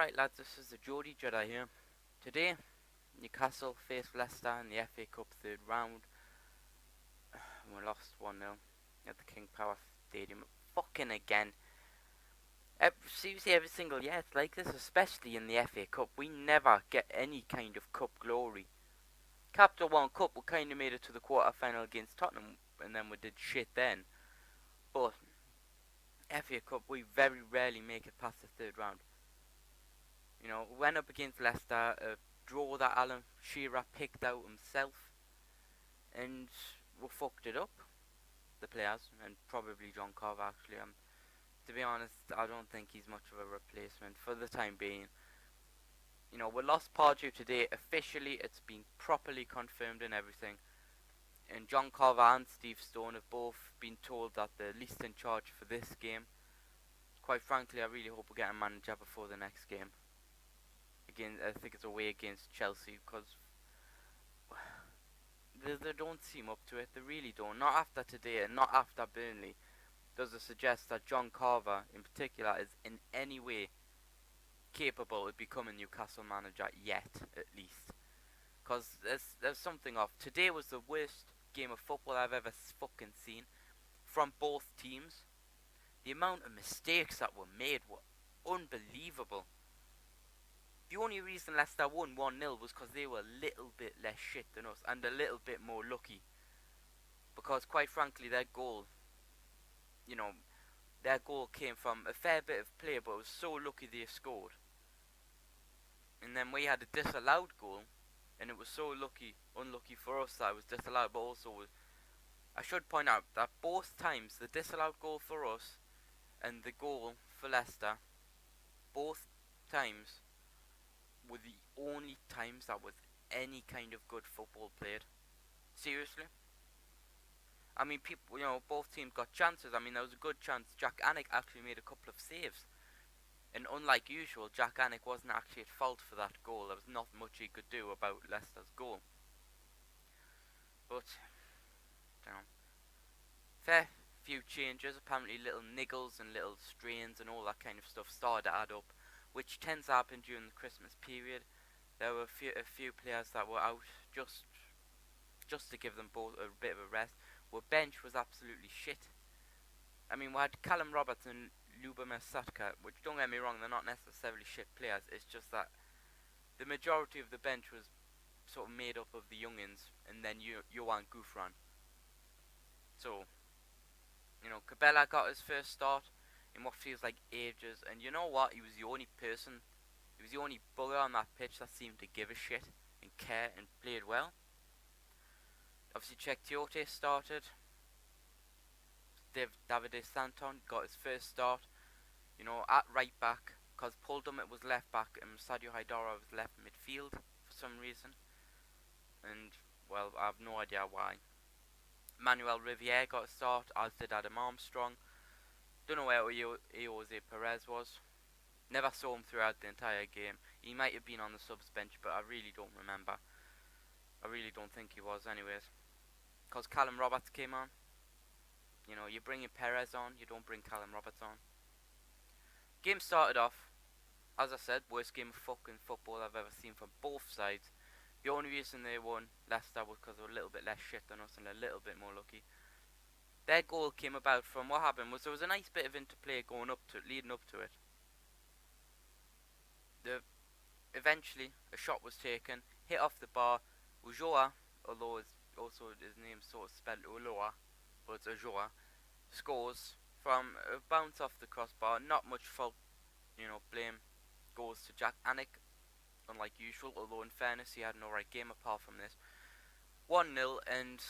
Alright lads, this is the GeordieJedi here. Today, Newcastle faced Leicester in the FA Cup third round. We lost 1-0 at the King Power Stadium. Fucking again. Seriously, every single year it's like this, especially in the FA Cup. We never get any kind of cup glory. Capital One Cup, we kind of made it to the quarter-final against Tottenham, and then we did shit then. But FA Cup, we very rarely make it past the third round. You know, went up against Leicester, a draw that Alan Shearer picked out himself, and we fucked it up, the players, and probably John Carver actually. To be honest, I don't think he's much of a replacement for the time being. You know, we lost Pardew today. Officially, it's been properly confirmed and everything. And John Carver and Steve Stone have both been told that they're least in charge for this game. Quite frankly, I really hope we get a manager before the next game. Again, I think it's away against Chelsea, because they don't seem up to it. They really don't. Not after today, and not after Burnley. Does it suggest that John Carver, in particular, is in any way capable of becoming Newcastle manager yet, at least? Because there's something off. Today was the worst game of football I've ever fucking seen from both teams. The amount of mistakes that were made were unbelievable. The only reason Leicester won 1-0 was because they were a little bit less shit than us and a little bit more lucky. Because quite frankly, their goal came from a fair bit of play, but it was so lucky they scored. And then we had a disallowed goal, and it was so unlucky for us that it was disallowed, but also I should point out that both times, the disallowed goal for us and the goal for Leicester, both times were the only times that was any kind of good football played. Seriously. I mean, people, both teams got chances. I mean, there was a good chance Jack Anick actually made a couple of saves. And unlike usual, Jack Anick wasn't actually at fault for that goal. There was not much he could do about Leicester's goal. But, fair few changes. Apparently little niggles and little strains and all that kind of stuff started to add up, which tends to happen during the Christmas period. There were a few players that were out just to give them both a bit of a rest. Our bench was absolutely shit. I mean, we had Callum Roberts and Lubomir Satka, which, don't get me wrong, they're not necessarily shit players. It's just that the majority of the bench was sort of made up of the youngins, and then Johan Gouffran. So, Cabela got his first start in what feels like ages, and you know what? He was the only bugger on that pitch that seemed to give a shit and care and played well. Obviously, Cheick Tiote started. Davide Santon got his first start, at right back, because Paul Dummett was left back and Sadio Haidara was left midfield for some reason. And, well, I have no idea why. Manuel Riviere got a start, as did Adam Armstrong. Don't know where Jose Perez was. Never saw him throughout the entire game. He might have been on the subs bench, but I really don't remember. I really don't think he was anyways. Because Callum Roberts came on. You bring in Perez on, you don't bring Callum Roberts on. Game started off, as I said, worst game of fucking football I've ever seen from both sides. The only reason they won, Leicester, was because they were a little bit less shit than us and a little bit more lucky. Their goal came about from what happened was there was a nice bit of interplay leading up to it. Eventually, a shot was taken, hit off the bar. Ulloa, although his name's sort of spelled Ulloa, but it's Ulloa, scores from a bounce off the crossbar. Not much fault, blame goes to Jack Anick, unlike usual, although in fairness he had an alright game apart from this. 1-0, and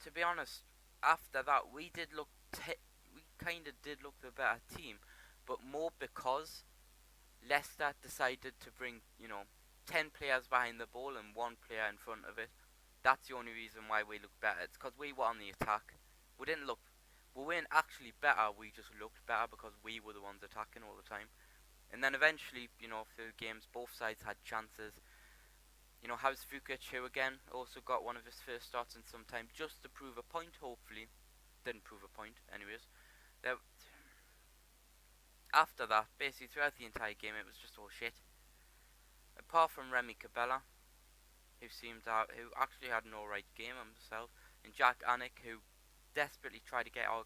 to be honest, after that we kind of did look the better team, but more because Leicester decided to bring 10 players behind the ball and 1 player in front of it. That's the only reason why we looked better. It's because we were on the attack. We weren't actually better, we just looked better because we were the ones attacking all the time. And then eventually, through the games, both sides had chances. House Vukic, who again also got one of his first starts in some time, just to prove a point, hopefully. Didn't prove a point, anyways. after that, basically throughout the entire game, it was just all shit. Apart from Remy Cabella, who actually had an alright game himself, and Jack Anik, who desperately tried to get our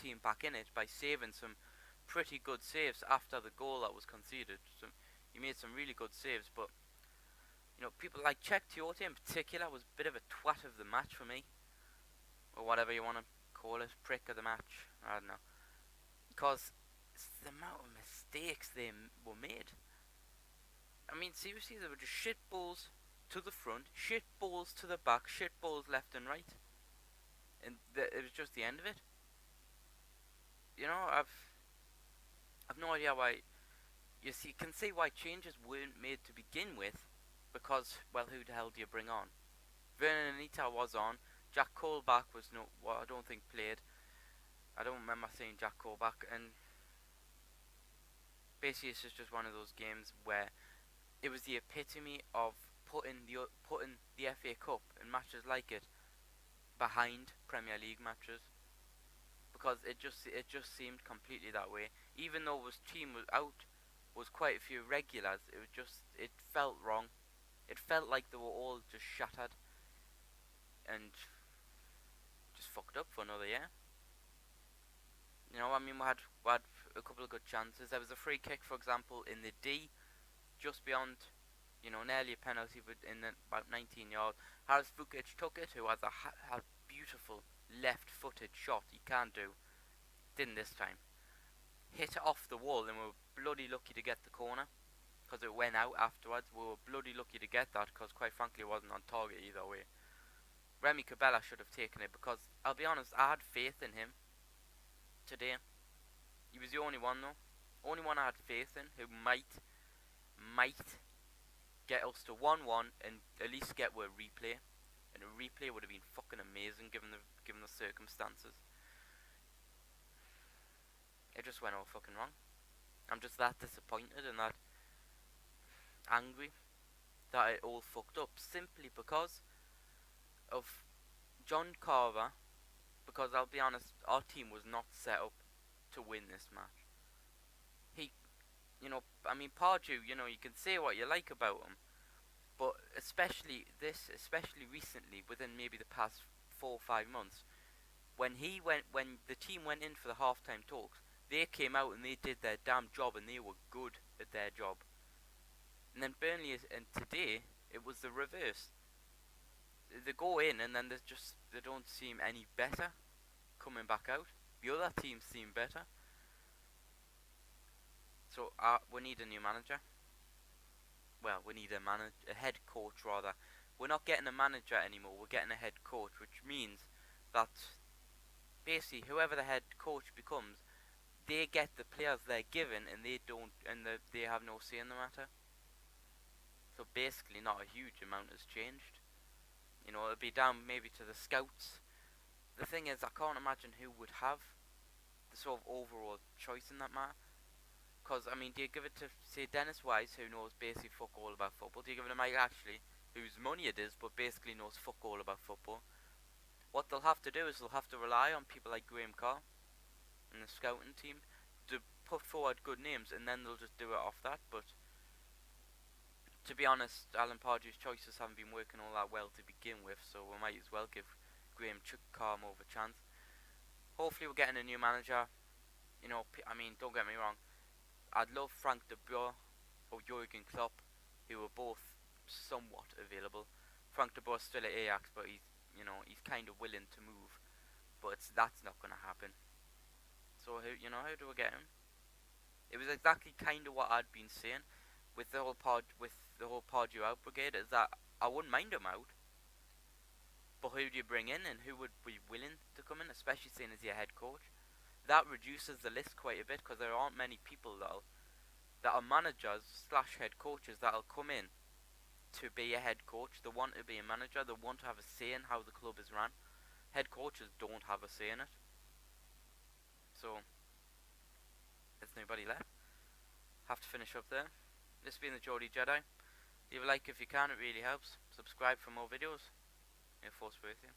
team back in it by saving some pretty good saves after the goal that was conceded. So he made some really good saves, but people like Czech Tiote in particular was a bit of a twat of the match for me, or whatever you want to call it, prick of the match. I don't know, because it's the amount of mistakes they were made. I mean, seriously, they were just shit balls to the front, shit balls to the back, shit balls left and right, and it was just the end of it. I've no idea why. You can see why changes weren't made to begin with, because, well, who the hell do you bring on? Vernon Anita was on. Jack Colback was I don't think played. I don't remember seeing Jack Colback, and basically it's just one of those games where it was the epitome of putting the FA Cup and matches like it behind Premier League matches, because it just seemed completely that way. Even though his team was quite a few regulars, it felt wrong. It felt like they were all just shattered and just fucked up for another year. I mean, we had a couple of good chances. There was a free kick, for example, in the D, just beyond, nearly a penalty, but in about 19 yards. Haris Vukic took it, who has a beautiful left-footed shot. He can do. Didn't this time. Hit it off the wall, and we were bloody lucky to get the corner, because it went out afterwards. We were bloody lucky to get that, because quite frankly it wasn't on target either way. Remy Cabella should have taken it, because I'll be honest, I had faith in him today. He was the only one though. Only one I had faith in who might get us to 1-1 and at least get a replay. And a replay would have been fucking amazing given the circumstances. It just went all fucking wrong. I'm just that disappointed and that angry that it all fucked up simply because of John Carver. Because I'll be honest, our team was not set up to win this match. Pardew, you can say what you like about him, but especially recently, within maybe the past 4 or 5 months, when the team went in for the halftime talks, they came out and they did their damn job and they were good at their job. And then Burnley and today, it was the reverse. They go in and then they don't seem any better coming back out. The other teams seem better. So we need a new manager. Well, we need a head coach rather. We're not getting a manager anymore. We're getting a head coach, which means that basically whoever the head coach becomes, they get the players they're given, and they have no say in the matter. So basically, not a huge amount has changed. It'll be down maybe to the scouts. The thing is, I can't imagine who would have the sort of overall choice in that matter. Because, I mean, do you give it to, say, Dennis Wise, who knows basically fuck all about football? Do you give it to Mike Ashley, whose money it is, but basically knows fuck all about football? What they'll have to do is they'll have to rely on people like Graham Carr and the scouting team to put forward good names, and then they'll just do it off that. But to be honest, Alan Pardew's choices haven't been working all that well to begin with, so we might as well give Graham Carr more of a chance. Hopefully we're getting a new manager. Don't get me wrong, I'd love Frank de Boer or Jurgen Klopp, who are both somewhat available. Frank de Boer's still at Ajax, but he's kind of willing to move, but that's not going to happen. So how do we get him? It was exactly kind of what I'd been saying with the whole Pardew out brigade, is that I wouldn't mind him out, but who do you bring in, and who would be willing to come in, especially seeing as your head coach? That reduces the list quite a bit, because there aren't many people that are managers / head coaches that'll come in to be a head coach. They want to be a manager. They want to have a say in how the club is run. Head coaches don't have a say in it. So there's nobody left. Have to finish up there. This has been the GeordieJedi. Leave a like if you can, it really helps. Subscribe for more videos. Force with you.